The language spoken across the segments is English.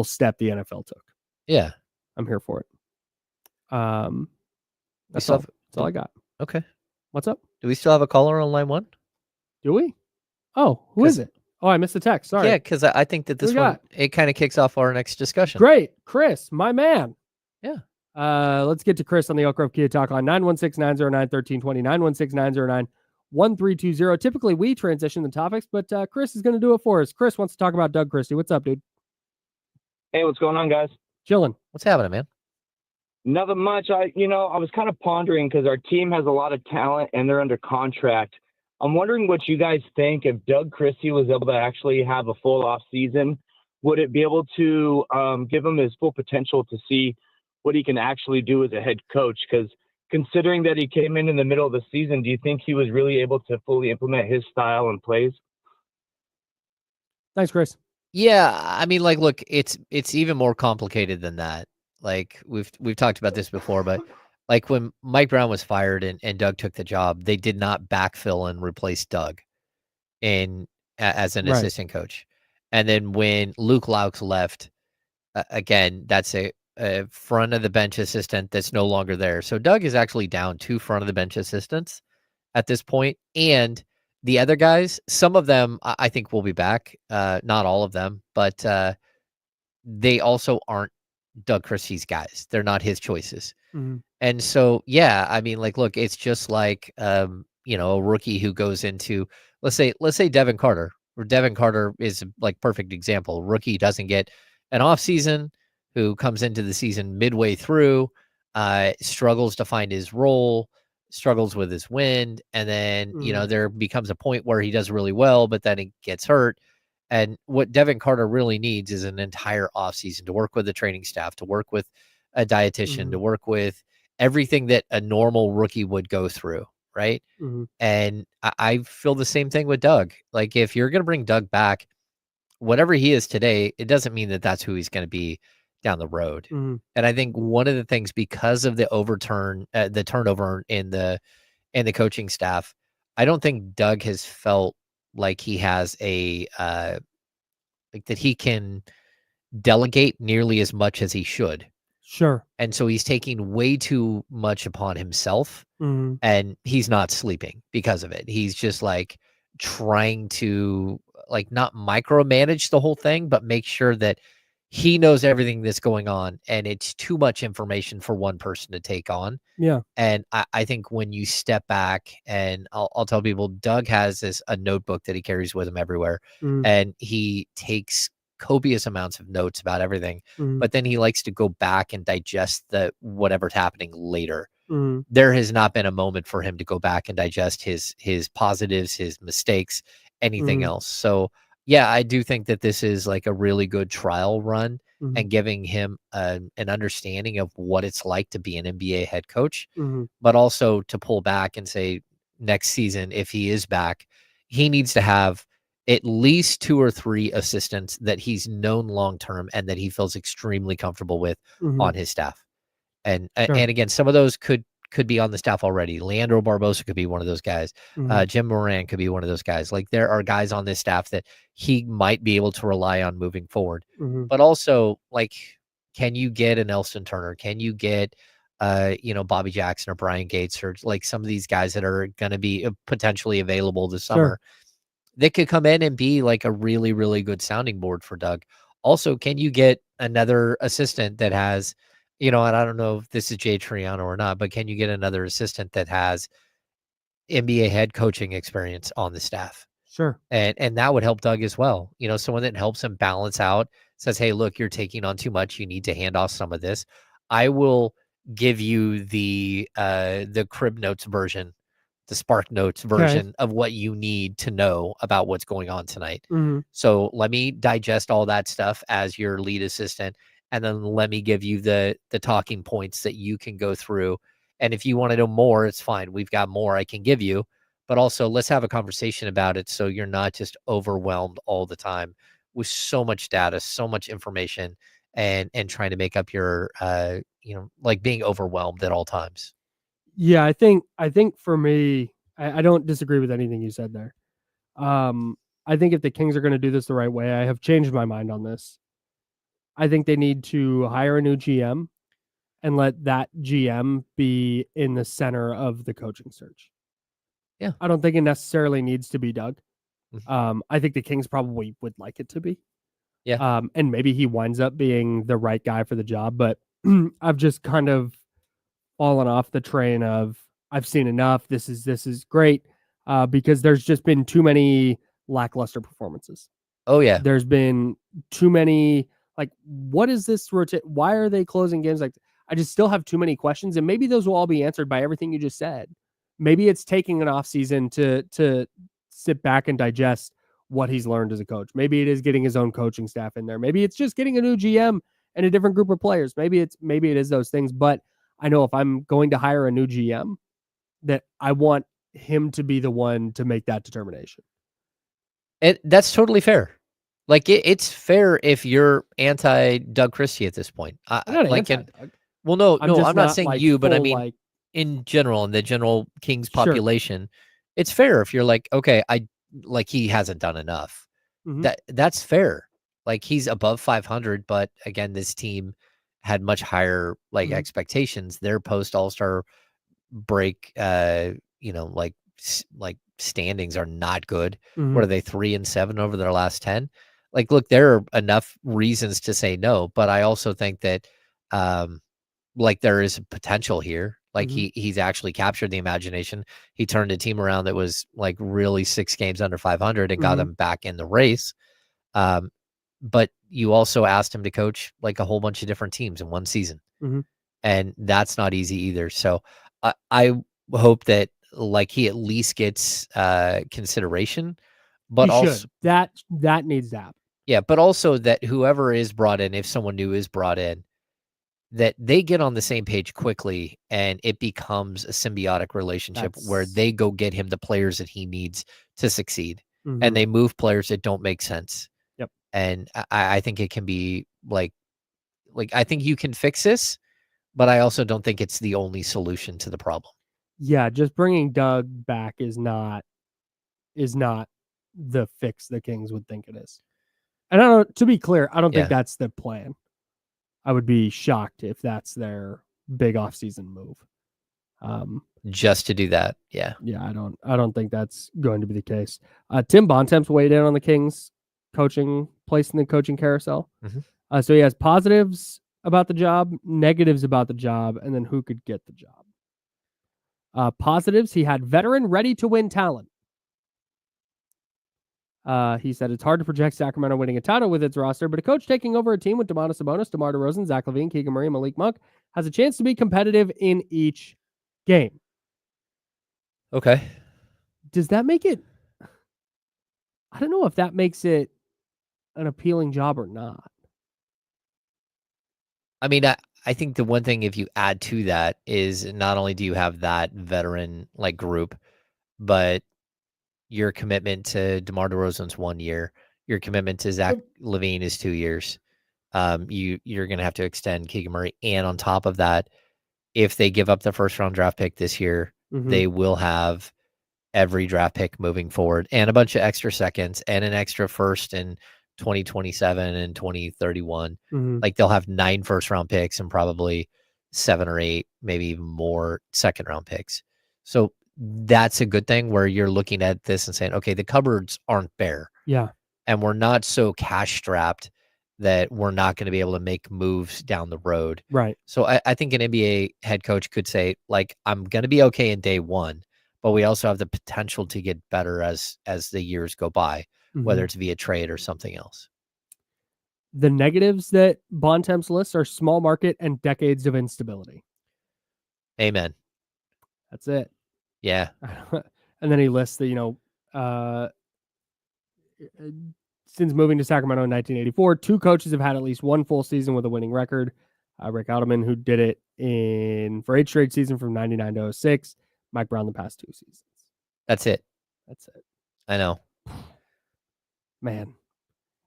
step the NFL took. Yeah. I'm here for it. That's all I got. Okay. What's up? Do we still have a caller on line 1? Do we? Oh, who is it? Oh, I missed the text. Sorry. Yeah, because I think that this one, it kind of kicks off our next discussion. Great. Chris, my man. Yeah. Let's get to Chris on the Elk Grove Kia Talk line. 916-909-1320, 916-909-1320. Typically, we transition the topics, but Chris is going to do it for us. Chris wants to talk about Doug Christie. What's up, dude? Hey, what's going on, guys? Chilling. What's happening, man? Nothing much. I was kind of pondering because our team has a lot of talent and they're under contract. I'm wondering what you guys think if Doug Christie was able to actually have a full off season. Would it be able to give him his full potential to see what he can actually do as a head coach? Because considering that he came in the middle of the season, do you think he was really able to fully implement his style and plays? Thanks, Chris. Yeah, I mean, like, look, it's even more complicated than that. Like we've talked about this before, but like when Mike Brown was fired and Doug took the job, they did not backfill and replace Doug as an assistant coach. And then when Luke Laux left, again, that's a front of the bench assistant that's no longer there. So Doug is actually down 2 front of the bench assistants at this point. And the other guys, some of them I think will be back. Not all of them, but they also aren't Doug Christie's guys. They're not his choices. Mm-hmm. And so, yeah, I mean, like, look, it's just like, a rookie who goes into, let's say Devin Carter, where Devin Carter is like perfect example. Rookie doesn't get an off season, who comes into the season midway through, struggles to find his role, struggles with his wind. And then, there becomes a point where he does really well, but then he gets hurt. And what Devin Carter really needs is an entire offseason to work with the training staff, to work with a dietitian, to work with everything that a normal rookie would go through, right? And I feel the same thing with Doug. Like, if you're going to bring Doug back, whatever he is today, it doesn't mean that that's who he's going to be down the road. And I think one of the things, because of the turnover in the coaching staff, I don't think Doug has felt like he has that he can delegate nearly as much as he should. Sure. And so he's taking way too much upon himself, and he's not sleeping because of it. He's just like trying to like not micromanage the whole thing, but make sure that he knows everything that's going on, and it's too much information for one person to take on. Yeah. And I think when you step back, and I'll tell people, Doug has a notebook that he carries with him everywhere, and he takes copious amounts of notes about everything, but then he likes to go back and digest whatever's happening later. There has not been a moment for him to go back and digest his positives, his mistakes, anything else. So yeah, I do think that this is like a really good trial run and giving him an understanding of what it's like to be an NBA head coach, but also to pull back and say next season, if he is back, he needs to have at least 2 or 3 assistants that he's known long-term and that he feels extremely comfortable with on his staff. And again, some of those could be on the staff already. Leandro Barbosa could be one of those guys. Jim Moran could be one of those guys. Like, there are guys on this staff that he might be able to rely on moving forward. But also, like, can you get an Elston Turner? Can you get, Bobby Jackson or Brian Gates, or like some of these guys that are going to be potentially available this summer? They could come in and be like a really, really good sounding board for Doug. Also, can you get another assistant that has, and I don't know if this is Jay Triano or not, but can you get another assistant that has NBA head coaching experience on the staff? Sure. And that would help Doug as well. Someone that helps him balance out, says, hey, look, you're taking on too much. You need to hand off some of this. I will give you the Crib Notes version, the Spark Notes version of what you need to know about what's going on tonight. So let me digest all that stuff as your lead assistant, and then let me give you the talking points that you can go through. And if you want to know more, it's fine. We've got more I can give you, but also let's have a conversation about it, so you're not just overwhelmed all the time with so much data, so much information, and trying to make up your, like being overwhelmed at all times. Yeah, I think for me, I don't disagree with anything you said there. I think if the Kings are going to do this the right way, I have changed my mind on this. I think they need to hire a new GM and let that GM be in the center of the coaching search. Yeah. I don't think it necessarily needs to be Doug. Mhm. I think the Kings probably would like it to be. Yeah. And maybe he winds up being the right guy for the job, but I've just kind of fallen off the train of I've seen enough. This is great because there's just been too many lackluster performances. Oh yeah. There's been too many. Like, what is this rotate? Why are they closing games? Like, I just still have too many questions, and maybe those will all be answered by everything you just said. Maybe it's taking an off season to sit back and digest what he's learned as a coach. Maybe it is getting his own coaching staff in there. Maybe it's just getting a new GM and a different group of players. Maybe it is those things. But I know if I'm going to hire a new GM, that I want him to be the one to make that determination. That's totally fair. Like it's fair if you're anti Doug Christie at this point. I'm not like, anti-Doug. no, I'm just I'm not not, saying like, you, but I full, mean, like, in general, in the general Kings Sure. population, it's fair if you're like, okay, he hasn't done enough. Mhm. That's fair. Like he's above 500, but again, this team had much higher Mhm. expectations. Their post All-Star break, like standings are not good. Mhm. What are they, 3-7 over their last 10? Like, look, there are enough reasons to say no, but I also think that, there is potential here. Like Mhm. he's actually captured the imagination. He turned a team around that was like really 6 games under 500 and got Mhm. them back in the race. But you also asked him to coach like a whole bunch of different teams in one season. Mhm. And that's not easy either. So I hope that like he at least gets consideration, but He also should. That needs to happen. yeah, but also that whoever is brought in, if someone new is brought in, that they get on the same page quickly and it becomes a symbiotic relationship where That's they go get him the players that he needs to succeed, and Mhm. they move players that don't make sense. Yep. And I think it can be like I think you can fix this, but I also don't think it's the only solution to the problem. Yeah, just bringing Doug back is not the fix the Kings would think it is. And to be clear, I don't think Yeah. that's the plan. I would be shocked if that's their big offseason move. Just to do that. Yeah. Yeah, I don't think that's going to be the case. Tim Bontemps weighed in on the Kings coaching place in the coaching carousel. Mhm. So he has positives about the job, negatives about the job, and then who could get the job. Positives, he had veteran ready to win talent. He said it's hard to project Sacramento winning a title with its roster, but a coach taking over a team with Domantas Sabonis, DeMar DeRozan, Zach LaVine, Keegan Murray, and Malik Monk has a chance to be competitive in each game. Okay. Does that make it? I don't know if that makes it an appealing job or not. I mean, I think the one thing if you add to that is not only do you have that veteran like group, but your commitment to DeMar DeRozan's 1 year, your commitment to Zach LaVine is 2 years. You're gonna have to extend Keegan Murray, and on top of that, if they give up the first round draft pick this year, they will have every draft pick moving forward and a bunch of extra seconds and an extra first in 2027 and 2031. Like they'll have 9 first round picks and probably 7 or 8, maybe even more second round picks. So that's a good thing where you're looking at this and saying, okay, the cupboards aren't bare. Yeah. And we're not so cash strapped that we're not going to be able to make moves down the road. Right. So I think an NBA head coach could say, like, I'm going to be okay in day one, but we also have the potential to get better as the years go by, whether it's via trade or something else. The negatives that Bontemps lists are small market and decades of instability. Amen. That's it. Yeah. And then he lists that, since moving to Sacramento in 1984, 2 coaches have had at least 1 full season with a winning record. Rick Alderman, who did it for 8 straight seasons from 99 to 06. Mike Brown the past 2 seasons. That's it. That's it. I know. Man.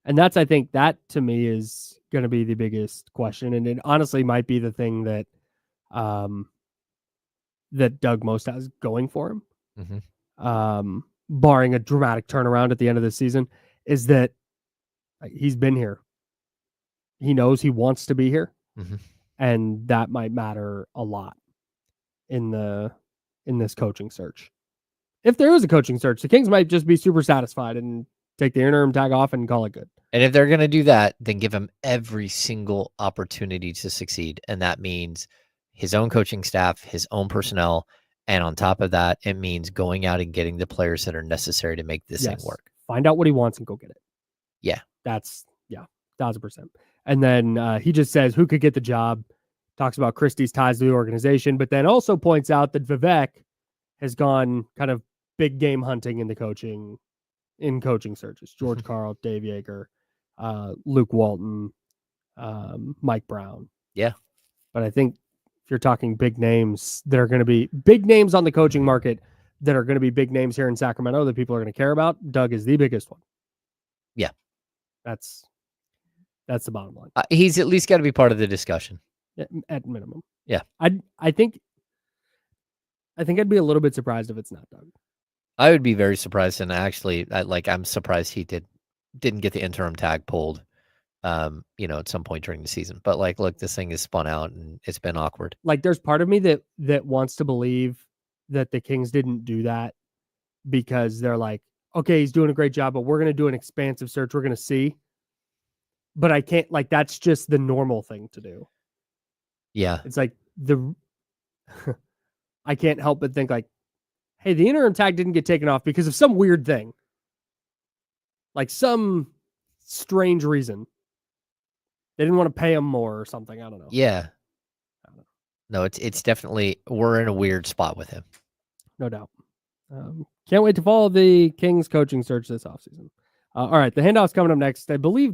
And that's, I think, that to me is going to be the biggest question. And it honestly might be the thing that that Doug most has going for him. Barring a dramatic turnaround at the end of the season, is that he's been here. he knows he wants to be here, Mm-hmm. and that might matter a lot in this coaching search. If there is a coaching search, the Kings might just be super satisfied and take the interim tag off and call it good. And if they're going to do that, then give him every single opportunity to succeed. And that means his own coaching staff, his own personnel. And on top of that, it means going out and getting the players that are necessary to make this thing work. Find out what he wants and go get it. Yeah. That's 1,000%. And then he just says who could get the job, talks about Christie's ties to the organization, but then also points out that Vivek has gone kind of big game hunting in coaching searches. George Karl, Dave Yeager, Luke Walton, Mike Brown. Yeah. But I think if you're talking big names that are going to be big names on the coaching market that are going to be big names here in Sacramento that people are going to care about, Doug is the biggest one. Yeah. That's the bottom line. He's at least got to be part of the discussion. At minimum. Yeah. I think I'd be a little bit surprised if it's not Doug. I would be very surprised, and actually, I'm surprised he didn't get the interim tag pulled, at some point during the season. But look, this thing is spun out, and it's been awkward. There's part of me that wants to believe that the Kings didn't do that because they're like, okay, he's doing a great job, but we're going to do an expansive search. We're going to see. But I can't, that's just the normal thing to do. Yeah. It's like I can't help but think hey, the interim tag didn't get taken off because of some weird thing. Some strange reason. They didn't want to pay him more or something. I don't know. Yeah. I don't know. No, it's definitely, we're in a weird spot with him. No doubt. Can't wait to follow the Kings coaching search this offseason. All right, the handoff's coming up next. I believe